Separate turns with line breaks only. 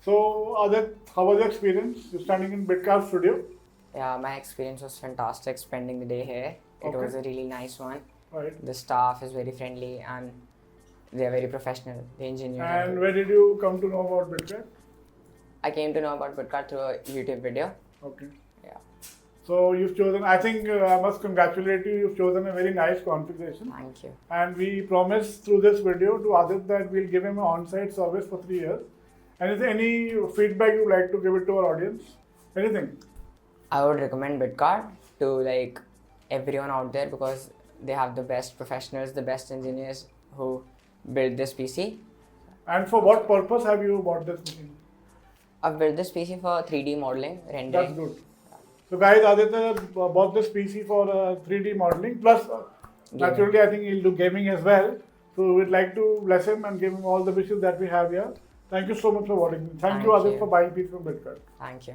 So, Aadit, how was your experience standing in Bitkart studio?
Yeah, my experience was fantastic spending the day here. It
Okay.
was a really nice one.
Right.
The staff is very friendly and they are very professional. The engineers are
And
good.
where did you come to know about Bitkart?
I came to know about Bitkart through a YouTube video.
Okay.
Yeah,
So you've chosen, I think I must congratulate you, you've chosen a very nice configuration.
thank you.
And we promise through this video to Aadit that we'll give him an on-site service for 3 years. And is there any feedback you'd like to give it to our audience? Anything?
I would recommend Bitkart to like everyone out there because they have the best professionals, the best engineers who build this PC.
And for what purpose have you bought this machine?
I've built this PC for 3D modeling, rendering.
That's good. So guys, Aditya bought this PC for 3D modeling. Plus, naturally, I think he'll do gaming as well. So we'd like to bless him and give him all the wishes that we have here. Thank you so much for watching. Thank you,
Thank
Aadit,
you.
for buying PC from Bitkart.
Thank you.